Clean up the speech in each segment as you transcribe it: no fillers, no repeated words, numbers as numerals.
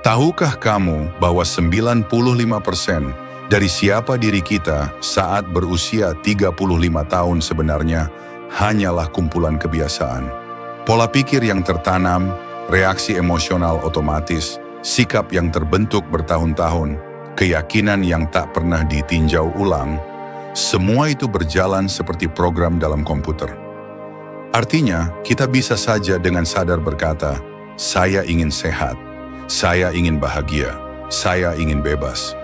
Tahukah kamu bahwa 95% dari siapa diri kita saat berusia 35 tahun sebenarnya hanyalah kumpulan kebiasaan? Pola pikir yang tertanam, reaksi emosional otomatis, sikap yang terbentuk bertahun-tahun, keyakinan yang tak pernah ditinjau ulang, semua itu berjalan seperti program dalam komputer. Artinya, kita bisa saja dengan sadar berkata, saya ingin sehat, saya ingin bahagia, saya ingin bebas.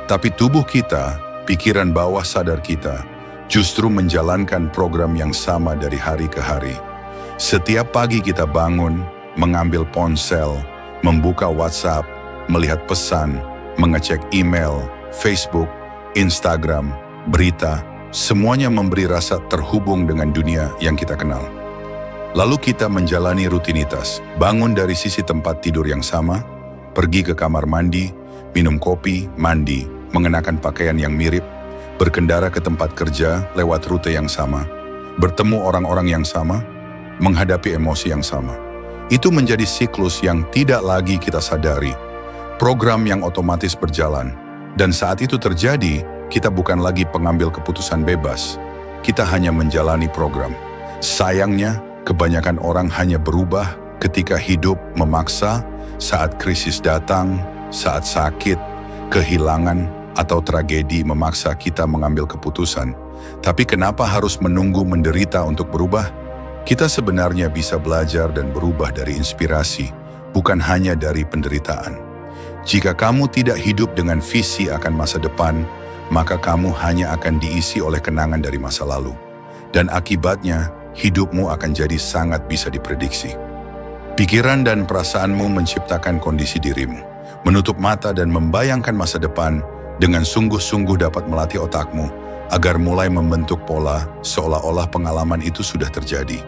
Tapi tubuh kita, pikiran bawah sadar kita, justru menjalankan program yang sama dari hari ke hari. Setiap pagi kita bangun, mengambil ponsel, membuka WhatsApp, melihat pesan, mengecek email, Facebook, Instagram, berita, semuanya memberi rasa terhubung dengan dunia yang kita kenal. Lalu kita menjalani rutinitas, bangun dari sisi tempat tidur yang sama, pergi ke kamar mandi, minum kopi, mandi, mengenakan pakaian yang mirip, berkendara ke tempat kerja lewat rute yang sama, bertemu orang-orang yang sama, menghadapi emosi yang sama. Itu menjadi siklus yang tidak lagi kita sadari, program yang otomatis berjalan, dan saat itu terjadi, kita bukan lagi pengambil keputusan bebas, kita hanya menjalani program. Sayangnya, kebanyakan orang hanya berubah ketika hidup memaksa, saat krisis datang, saat sakit, kehilangan, atau tragedi memaksa kita mengambil keputusan. Tapi kenapa harus menunggu menderita untuk berubah? Kita sebenarnya bisa belajar dan berubah dari inspirasi, bukan hanya dari penderitaan. Jika kamu tidak hidup dengan visi akan masa depan, maka kamu hanya akan diisi oleh kenangan dari masa lalu. Dan akibatnya, hidupmu akan jadi sangat bisa diprediksi. Pikiran dan perasaanmu menciptakan kondisi dirimu. Menutup mata dan membayangkan masa depan dengan sungguh-sungguh dapat melatih otakmu agar mulai membentuk pola seolah-olah pengalaman itu sudah terjadi.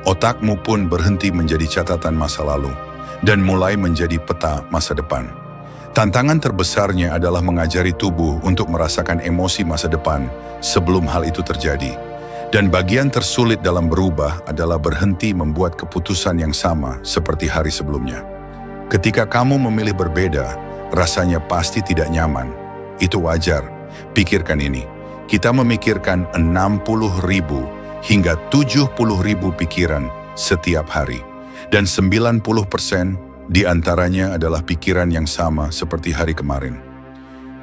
Otakmu pun berhenti menjadi catatan masa lalu dan mulai menjadi peta masa depan. Tantangan terbesarnya adalah mengajari tubuh untuk merasakan emosi masa depan sebelum hal itu terjadi. Dan bagian tersulit dalam berubah adalah berhenti membuat keputusan yang sama seperti hari sebelumnya. Ketika kamu memilih berbeda, rasanya pasti tidak nyaman. Itu wajar. Pikirkan ini. Kita memikirkan 60.000 hingga 70.000 pikiran setiap hari. Dan 90% diantaranya adalah pikiran yang sama seperti hari kemarin.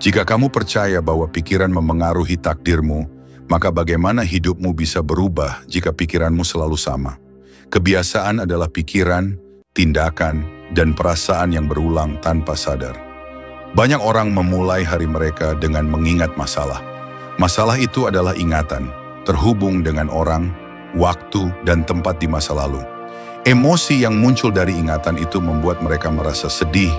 Jika kamu percaya bahwa pikiran memengaruhi takdirmu, maka bagaimana hidupmu bisa berubah jika pikiranmu selalu sama? Kebiasaan adalah pikiran, tindakan, dan perasaan yang berulang tanpa sadar. Banyak orang memulai hari mereka dengan mengingat masalah. Masalah itu adalah ingatan, terhubung dengan orang, waktu, dan tempat di masa lalu. Emosi yang muncul dari ingatan itu membuat mereka merasa sedih,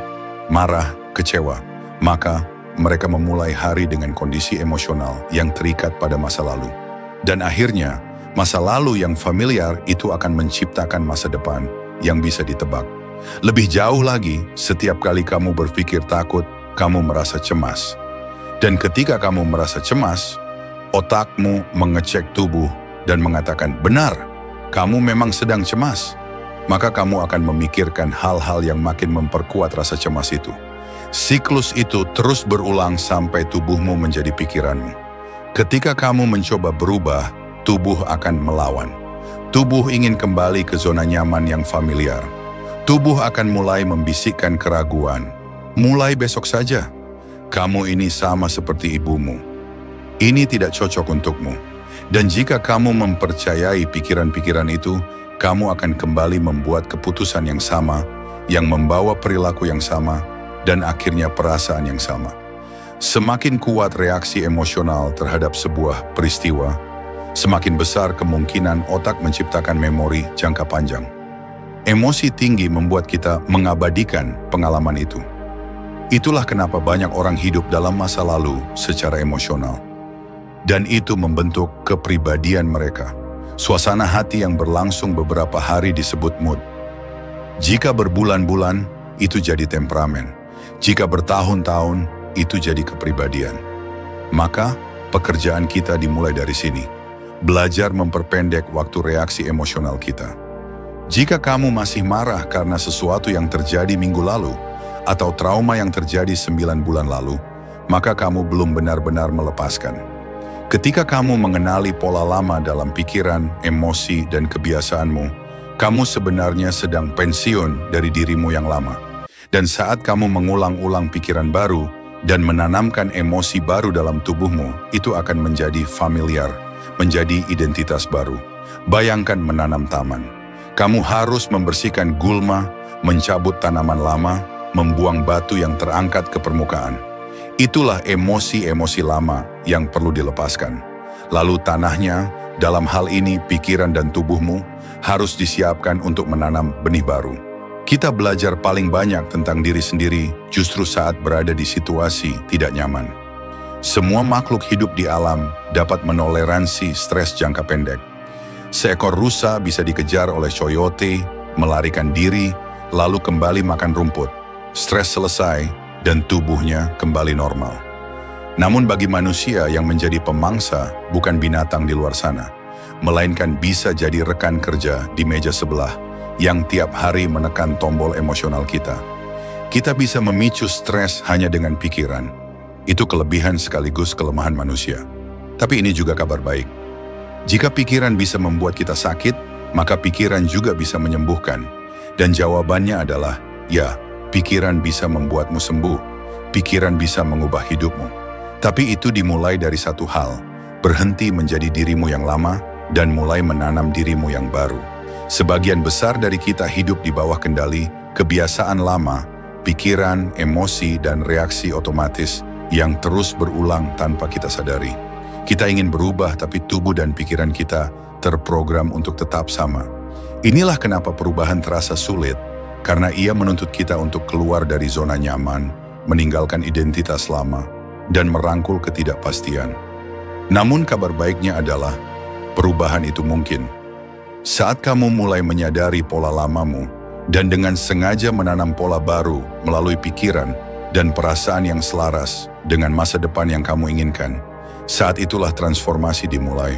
marah, kecewa. Maka, mereka memulai hari dengan kondisi emosional yang terikat pada masa lalu. Dan akhirnya, masa lalu yang familiar itu akan menciptakan masa depan yang bisa ditebak. Lebih jauh lagi, setiap kali kamu berpikir takut, kamu merasa cemas. Dan ketika kamu merasa cemas, otakmu mengecek tubuh dan mengatakan, benar, kamu memang sedang cemas. Maka kamu akan memikirkan hal-hal yang makin memperkuat rasa cemas itu. Siklus itu terus berulang sampai tubuhmu menjadi pikiranmu. Ketika kamu mencoba berubah, tubuh akan melawan. Tubuh ingin kembali ke zona nyaman yang familiar. Tubuh akan mulai membisikkan keraguan. Mulai besok saja. Kamu ini sama seperti ibumu. Ini tidak cocok untukmu. Dan jika kamu mempercayai pikiran-pikiran itu, kamu akan kembali membuat keputusan yang sama, yang membawa perilaku yang sama, dan akhirnya perasaan yang sama. Semakin kuat reaksi emosional terhadap sebuah peristiwa, semakin besar kemungkinan otak menciptakan memori jangka panjang. Emosi tinggi membuat kita mengabadikan pengalaman itu. Itulah kenapa banyak orang hidup dalam masa lalu secara emosional. Dan itu membentuk kepribadian mereka. Suasana hati yang berlangsung beberapa hari disebut mood. Jika berbulan-bulan, itu jadi temperamen. Jika bertahun-tahun, itu jadi kepribadian. Maka, pekerjaan kita dimulai dari sini. Belajar memperpendek waktu reaksi emosional kita. Jika kamu masih marah karena sesuatu yang terjadi minggu lalu, atau trauma yang terjadi 9 bulan lalu, maka kamu belum benar-benar melepaskan. Ketika kamu mengenali pola lama dalam pikiran, emosi, dan kebiasaanmu, kamu sebenarnya sedang pensiun dari dirimu yang lama. Dan saat kamu mengulang-ulang pikiran baru dan menanamkan emosi baru dalam tubuhmu, itu akan menjadi familiar, menjadi identitas baru. Bayangkan menanam taman. Kamu harus membersihkan gulma, mencabut tanaman lama, membuang batu yang terangkat ke permukaan. Itulah emosi-emosi lama yang perlu dilepaskan. Lalu tanahnya, dalam hal ini pikiran dan tubuhmu, harus disiapkan untuk menanam benih baru. Kita belajar paling banyak tentang diri sendiri justru saat berada di situasi tidak nyaman. Semua makhluk hidup di alam dapat menoleransi stres jangka pendek. Seekor rusa bisa dikejar oleh coyote, melarikan diri, lalu kembali makan rumput. Stres selesai dan tubuhnya kembali normal. Namun bagi manusia yang menjadi pemangsa bukan binatang di luar sana, melainkan bisa jadi rekan kerja di meja sebelah yang tiap hari menekan tombol emosional kita. Kita bisa memicu stres hanya dengan pikiran. Itu kelebihan sekaligus kelemahan manusia. Tapi ini juga kabar baik. Jika pikiran bisa membuat kita sakit, maka pikiran juga bisa menyembuhkan. Dan jawabannya adalah, ya, pikiran bisa membuatmu sembuh. Pikiran bisa mengubah hidupmu. Tapi itu dimulai dari satu hal, berhenti menjadi dirimu yang lama dan mulai menanam dirimu yang baru. Sebagian besar dari kita hidup di bawah kendali kebiasaan lama, pikiran, emosi, dan reaksi otomatis yang terus berulang tanpa kita sadari. Kita ingin berubah tapi tubuh dan pikiran kita terprogram untuk tetap sama. Inilah kenapa perubahan terasa sulit, karena ia menuntut kita untuk keluar dari zona nyaman, meninggalkan identitas lama, dan merangkul ketidakpastian. Namun kabar baiknya adalah, perubahan itu mungkin. Saat kamu mulai menyadari pola lamamu, dan dengan sengaja menanam pola baru melalui pikiran dan perasaan yang selaras dengan masa depan yang kamu inginkan, saat itulah transformasi dimulai.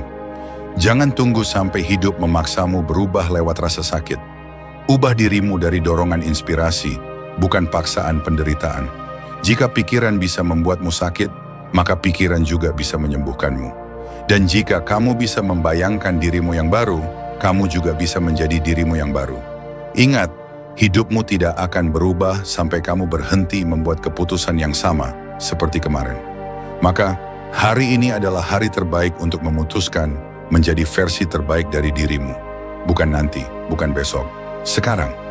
Jangan tunggu sampai hidup memaksamu berubah lewat rasa sakit. Ubah dirimu dari dorongan inspirasi, bukan paksaan penderitaan. Jika pikiran bisa membuatmu sakit, maka pikiran juga bisa menyembuhkanmu. Dan jika kamu bisa membayangkan dirimu yang baru, kamu juga bisa menjadi dirimu yang baru. Ingat, hidupmu tidak akan berubah sampai kamu berhenti membuat keputusan yang sama seperti kemarin. Maka, hari ini adalah hari terbaik untuk memutuskan menjadi versi terbaik dari dirimu. Bukan nanti, bukan besok. Sekarang.